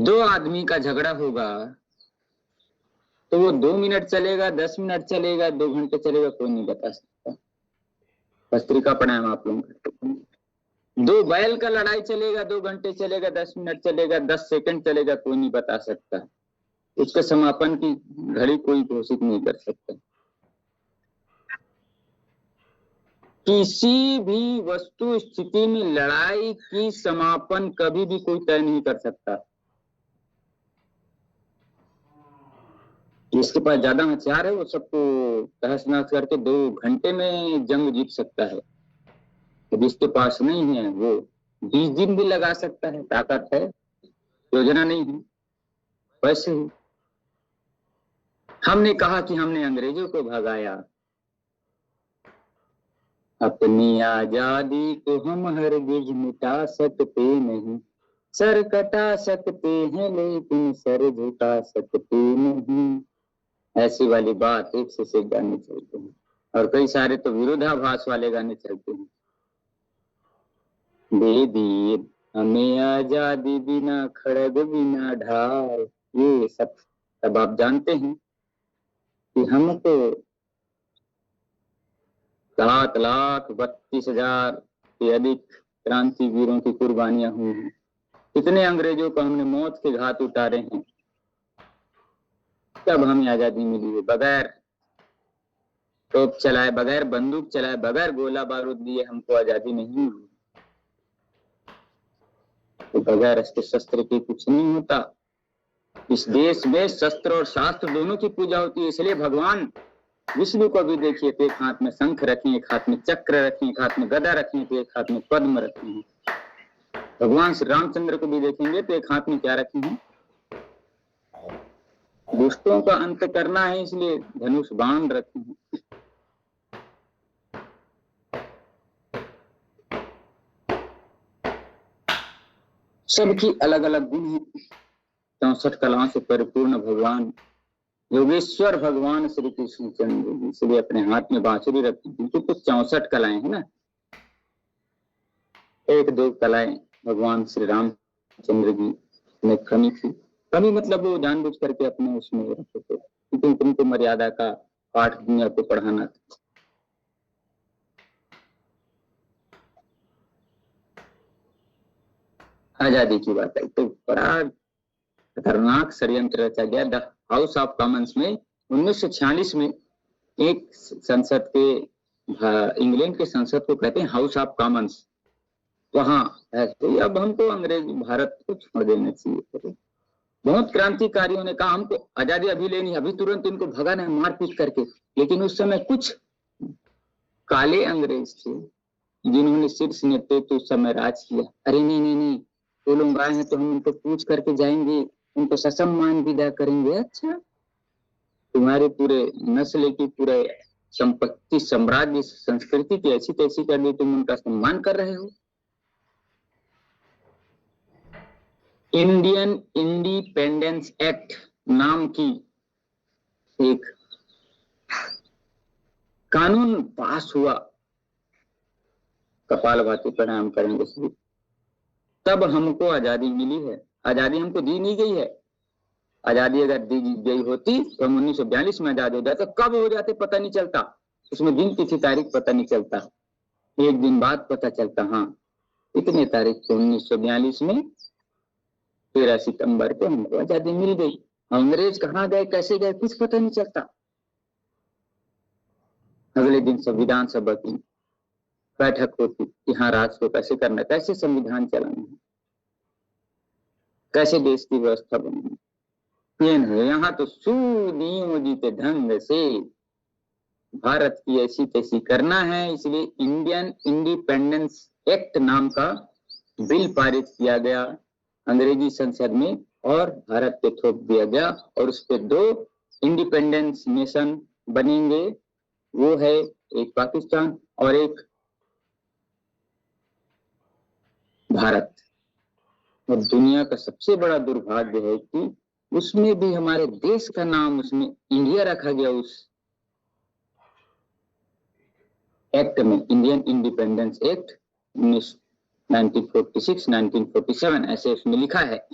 दो आदमी का झगड़ा होगा तो वो 2 मिनट चलेगा, 10 मिनट चलेगा, 2 घंटे चलेगा, कोई नहीं बता सकता। पत्रिका पढ़ाएं आप लोग। दो बैल का लड़ाई चलेगा, 2 घंटे चलेगा, 10 मिनट चलेगा, 10 सेकंड चलेगा, कोई नहीं बता सकता। उसके समापन की घड़ी कोई घोषित नहीं कर सकता। किसी भी वस्तु स्थिति में लड़ाई की समापन कभी भी कोई तय नहीं कर सकता। जिसके पास ज्यादा हथियार है वो सबको तहस नहस करके 2 घंटे में जंग जीत सकता है। तो जिसके पास नहीं है वो 20 दिन भी लगा सकता है। ताकत है, योजना नहीं है। वैसे ही हमने कहा कि हमने अंग्रेजों को भगाया, अपनी आजादी को हम हरगिज मिटा सकते नहीं। सर कटा सकते हैं लेकिन सर झुका सकते नहीं। ऐसी वाली बात एक से एक गाने चलते हैं और कई सारे तो विरोधाभास वाले गाने चलते हैं। दे दिए हमें आजादी बिना खड़ग बिना ढाल, ये सब आप जानते हैं कि हमको 7,32,000 से अधिक क्रांतिवीरों की कुर्बानियां हुई हैं। कितने अंग्रेजों को हमने मौत के घाट उतारे हैं। तब हमें आजादी मिली है। बगैर तोप चलाए, बगैर बंदूक चलाए, बगैर गोला बारूद दिए हमको आजादी नहीं हुई। तो बगैर अस्त्र शस्त्र के कुछ नहीं होता। इस देश में शस्त्र और शास्त्र दोनों की पूजा होती है। इसलिए भगवान विष्णु को भी देखिए तो एक हाथ में शंख रखें, एक हाथ में चक्र रखें, एक हाथ में गदा रखें, तो एक हाथ में पद्म रखे हैं। भगवान श्री रामचंद्र को भी देखेंगे तो एक हाथ में क्या रखे हैं? दुष्टों का अंत करना है, इसलिए धनुष बाण रखे हैं। सबकी अलग अलग गुण है। 64 कलाओं से परिपूर्ण भगवान योगेश्वर भगवान श्री कृष्ण चंद्र, इसलिए अपने हाथ में बांसुरी रखी थी। तो 64 कलाएं है ना, 1-2 कलाएं भगवान श्री रामचंद्र जी ने कमी थी। कमी मतलब वो जानबूझ करके अपने उसमें रखे थे, क्योंकि उनको मर्यादा का पाठ दुनिया को पढ़ाना था। आजादी की बात आई तो बड़ा खतरनाक षड्यंत्र रचा गया। द हाउस ऑफ कॉमन्स में 1946 में एक संसद के, इंग्लैंड के संसद को कहते हैं हाउस ऑफ कॉमन्स, वहां तो अब हमको अंग्रेज भारत को छोड़ देना चाहिए। बहुत क्रांतिकारियों ने कहा हमको आजादी अभी लेनी, अभी तुरंत इनको भगाना है मारपीट करके। लेकिन उस समय कुछ काले अंग्रेज थे जिन्होंने शीर्ष नेतृत्व उस समय राज किया। अरे नहीं नहीं नहीं, वो लोग आए हैं तो हम उनको पूछ करके जाएंगे, उनको ससम्मान विदा करेंगे। अच्छा, तुम्हारे पूरे नस्ल की पूरे संपत्ति साम्राज्य संस्कृति की ऐसी तैसी कर दी, तुम उनका सम्मान कर रहे हो। इंडियन इंडिपेंडेंस एक्ट नाम की एक कानून पास हुआ, कपालभाति प्रणाम करेंगे सभी। तब हमको आजादी मिली है। आजादी हमको दी नहीं गई है। आजादी अगर दी गई होती तो हम 1942 में आजाद हो जाते। कब हो जाते पता नहीं चलता, उसमें दिन तिथि तारीख पता नहीं चलता, एक दिन बाद पता चलता। हाँ, इतने तारीख को 1942 में 13 सितंबर को हमको आजादी मिल गई। अंग्रेज कहाँ गए, कैसे गए, कुछ पता नहीं चलता। अगले दिन संविधान सभा की बैठक होती कि हाँ, राज को कैसे करना, कैसे संविधान चलाना है, कैसे देश की व्यवस्था बनानी है। यहाँ तो सुनियोजित ढंग से भारत की ऐसी तैसी करना है। इसलिए इंडियन इंडिपेंडेंस एक्ट नाम का बिल पारित किया गया अंग्रेजी संसद में और भारत पे थोप दिया गया। और उस पे 2 इंडिपेंडेंस नेशन बनेंगे, वो है एक पाकिस्तान और एक भारत। और दुनिया का सबसे बड़ा दुर्भाग्य है कि उसमें भी हमारे देश का नाम उसमें इंडिया रखा गया। उस एक्ट में, इंडियन इंडिपेंडेंस एक्ट 1946 1947 ऐसे उसमें लिखा है।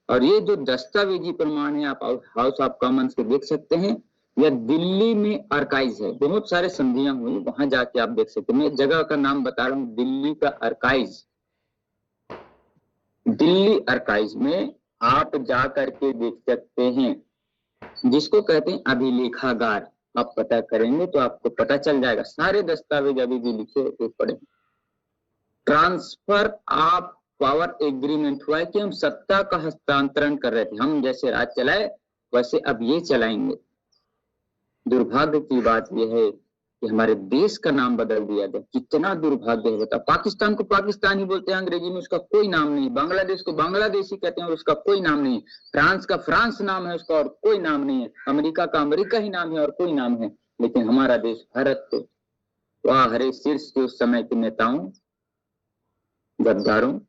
और ये जो दस्तावेजी प्रमाण है आप हाउस ऑफ कॉमन्स के देख सकते हैं, यह दिल्ली में आर्काइव है, बहुत सारे संधियां हुई, वहां जाके आप देख सकते हैं। मैं जगह का नाम बता रहा हूँ, दिल्ली का आर्काइव, दिल्ली आर्काइव में आप जा करके देख सकते हैं, जिसको कहते हैं अभिलेखागार। आप पता करेंगे तो आपको पता चल जाएगा, सारे दस्तावेज अभी भी लिखे हुए पड़े। ट्रांसफर ऑफ पावर एग्रीमेंट हुआ है कि हम सत्ता का हस्तांतरण कर रहे थे, हम जैसे राज चलाए वैसे अब ये चलाएंगे। दुर्भाग्य की बात यह है कि हमारे देश का नाम बदल दिया गया, कितना दुर्भाग्य है बता। पाकिस्तान को पाकिस्तान ही बोलते हैं अंग्रेजी में, उसका कोई नाम नहीं। बांग्लादेश को बांग्लादेश ही कहते हैं और उसका कोई नाम नहीं। फ्रांस का फ्रांस नाम है उसका और कोई नाम नहीं है। अमेरिका का अमेरिका ही नाम है और कोई नाम है। लेकिन हमारा देश भारत तो वह हरे शीर्ष के उस समय के नेताओं, गद्दारों,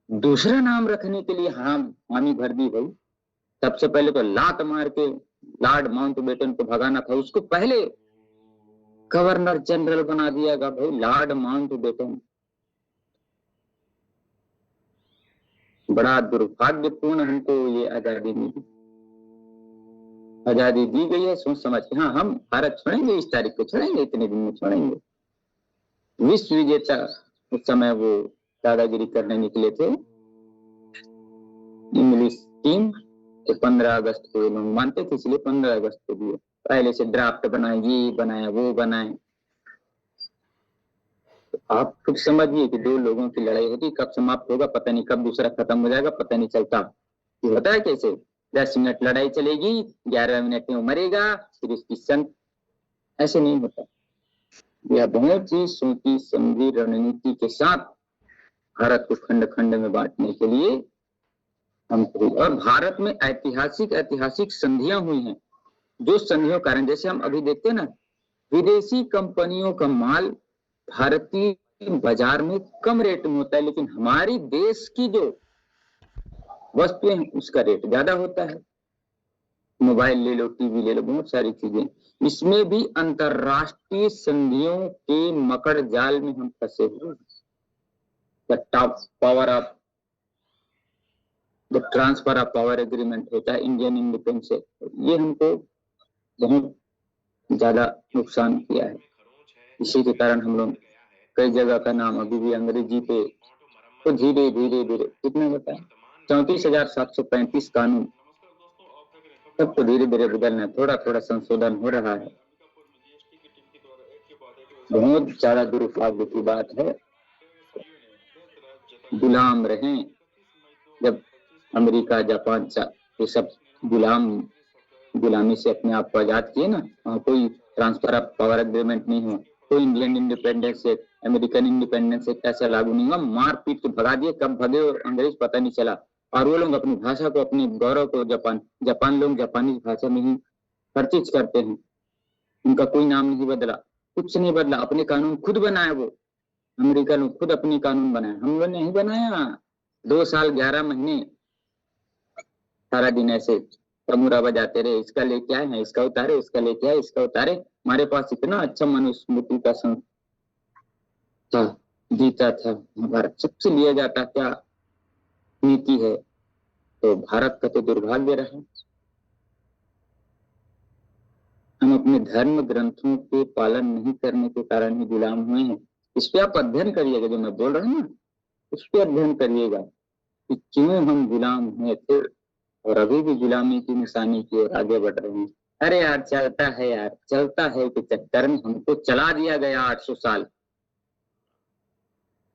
दूसरा नाम रखने के लिए हामी भर दी भाई। सबसे पहले तो लात मार के लॉर्ड माउंटबेटन को भगाना था, उसको पहले गवर्नर जनरल बना दिया गया भाई, लॉर्ड माउंटबेटन। बड़ा दुर्भाग्यपूर्ण हमको ये आजादी मिली, आजादी दी गई है सोच समझ के। हाँ, हम भारत छोड़ेंगे, इस तारीख को छोड़ेंगे, इतने दिन में छोड़ेंगे। विश्व विजेता उस समय वो दादागिरी करने निकले थे इंग्लिश टीम, तो 15 अगस्त को लोग मानते थे, इसलिए 15 अगस्त को दिए। पहले से ड्राफ्ट बनाए, ये बनाए वो बनाए। तो आप खुद समझिए कि दो लोगों की लड़ाई होती, कब समाप्त होगा पता नहीं, कब दूसरा खत्म हो जाएगा पता नहीं चलता। ये होता है कैसे, 10 मिनट लड़ाई चलेगी, 11 मिनट में वो मरेगा, फिर उसकी संत, ऐसे नहीं होता। यह बहुत ही सोची समझी रणनीति के साथ भारत को खंड खंड में बांटने के लिए हम, और भारत में ऐतिहासिक संधियां हुई हैं, जो संधियों कारण, जैसे हम अभी देखते हैं ना, विदेशी कंपनियों का माल भारतीय बाजार में कम रेट में होता है, लेकिन हमारी देश की जो वस्तुएं हैं उसका रेट ज्यादा होता है। मोबाइल ले लो, टीवी ले लो, बहुत सारी चीजें। इसमें भी अंतरराष्ट्रीय संधियों के मकड़ जाल में हम फंसे हुए। The top power of the transfer of power agreement होता है इंडियन इंडिपेंडेंस से, ये हमको बहुत ज्यादा नुकसान किया है। इसी के कारण हम लोग कई जगह का नाम अभी भी अंग्रेजी पे, तो धीरे धीरे धीरे कितने बताए 34,735 कानून, सब तो धीरे धीरे बदलना, थोड़ा थोड़ा संशोधन हो रहा है। बहुत ज्यादा दुर्भाग्य की बात है, गुलाम रहे। जब अमेरिका, जापान ये सब गुलामी से अपने आप को आजाद किए ना, कोई ट्रांसफर ऑफ पावर एग्रीमेंट नहीं हुआ, कोई Indian independence act, American independence act ऐसा लागू नहीं हुआ, मार पीट के भगा दिए। कब भगे अंग्रेज पता नहीं चला। और वो लोग अपनी भाषा को, अपने गौरव को, जापान लोग जापानी भाषा में ही हर चीज करते हैं। उनका कोई नाम नहीं बदला, कुछ नहीं बदला, अपने कानून खुद बनाए। वो अमेरिका लोग खुद अपने कानून बनाए, हम लोग नहीं बनाया। 2 साल 11 महीने सारा दिन ऐसे तमूरा बजाते रहे, इसका लेके आए हैं, इसका उतारे, इसका लेके आए, इसका उतारे। हमारे पास इतना अच्छा मनुस्मृति का संस्था जीता था, भारत सबसे लिया जाता क्या नीति है, तो भारत का तो दुर्भाग्य रहा। हम अपने धर्म ग्रंथों के पालन नहीं करने के कारण ही गुलाम हुए हैं। इस पे आप अध्ययन करिएगा, जो मैं बोल रहा हूँ ना, उस पे अध्ययन करिएगा कि क्यों हम गुलाम हुए थे और अभी भी गुलामी की निशानी की ओर आगे बढ़ रहे हैं। अरे यार चलता है यार, चलता है कि चक्कर में हमको चला दिया गया 800 साल।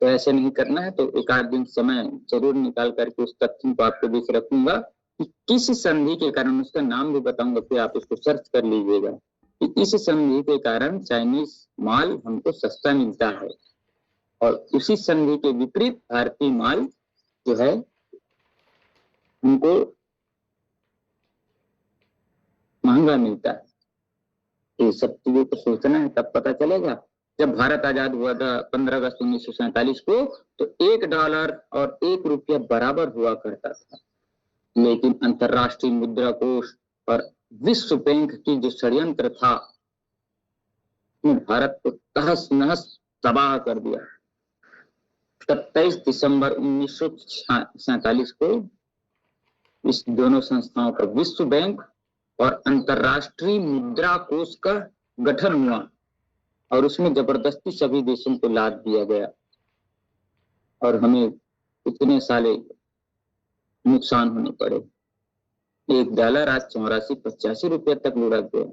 तो ऐसे नहीं करना है। तो एक आध दिन समय जरूर निकाल करके उस तथ्य को आपके बीच रखूंगा कि किस संधि के कारण, उसका नाम भी बताऊंगा, फिर आप उसको सर्च कर लीजिएगा कि इस संधि के कारण चाइनीज माल हमको सस्ता मिलता है और उसी संधि के विपरीत भारतीय माल जो है हमको महंगा मिलता है। ये सब चीजों को सोचना है, तब पता चलेगा। जब भारत आजाद हुआ था 15 अगस्त 1947 को, तो $1 और ₹1 बराबर हुआ करता था। लेकिन अंतरराष्ट्रीय मुद्रा कोष और विश्व बैंक की जो षड्यंत्र था, भारत को तहस नहस तबाह कर दिया। 27 दिसंबर 1947 को इस दोनों संस्थाओं का विश्व बैंक और अंतर्राष्ट्रीय मुद्रा कोष का गठन हुआ और उसमें जबरदस्ती सभी देशों को लाद दिया गया और हमें इतने साले नुकसान होने पड़े। $1 आज 84-85 रुपये तक लुढ़क गया।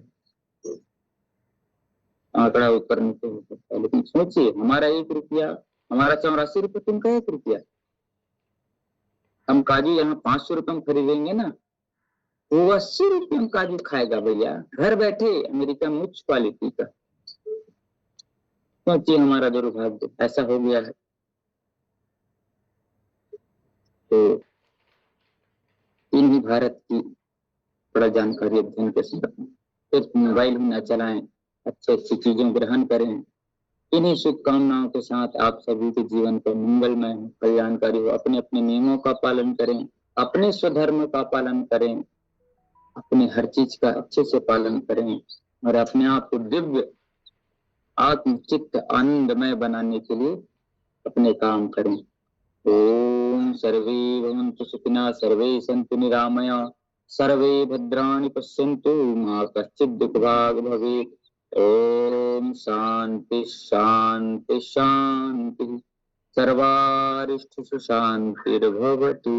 आंकड़ा ऊपर नीचे हो सकता है, लेकिन सोचिए हमारा 1 रुपया, हमारा 84 रुपये, तुमका 1 रुपया। हम काजू यहाँ 500 रुपये में खरीदेंगे ना, वो 80 रुपये में काजू खाएगा भैया, घर बैठे, अमेरिका में उच्च क्वालिटी का। सोचिए हमारा दुर्भाग्य ऐसा हो गया है। तो इन्हीं भारत की थोड़ा जानकारी अध्ययन के साथ सिर्फ मोबाइल ही न चलाएं, अच्छी अच्छी चीजों ग्रहण करें। इन्हीं शुभकामनाओं के साथ आप सभी के जीवन का मंगलमय हो, कल्याणकारी हो। अपने अपने नियमों का पालन करें, अपने स्वधर्म का पालन करें, अपने हर चीज का अच्छे से पालन करें और अपने आप को दिव्य आत्मचित्त आनंदमय बनाने के लिए अपने काम करें। ओम सर्वे भवन्तु सुखिनः, सर्वे सन्तु निरामया, सर्वे भद्राणि पश्यन्तु मा कश्चित् दुःखभाग् भवेत्। ओम शांति शांति शांति, सर्वारिष्टु शांतिर्भवतु।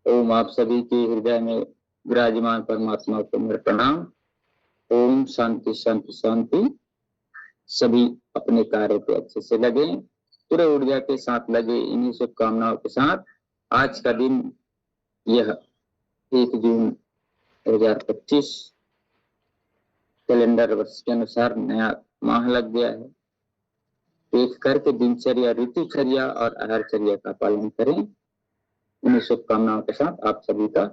ओम आप सभी के हृदय में विराजमान परमात्मा को मेरा प्रणाम। ओम शांति शांति शांति। सभी अपने कार्य पे अच्छे से लगे, पूरे ऊर्जा के साथ लगे। इन्हीं शुभकामनाओं के साथ आज का दिन यह 1 जून 2025 कैलेंडर वर्ष के अनुसार नया माह लग गया है। देख करके दिनचर्या, ऋतुचर्या और आहारचर्या का पालन करें। इन्हीं शुभकामनाओं के साथ आप सभी का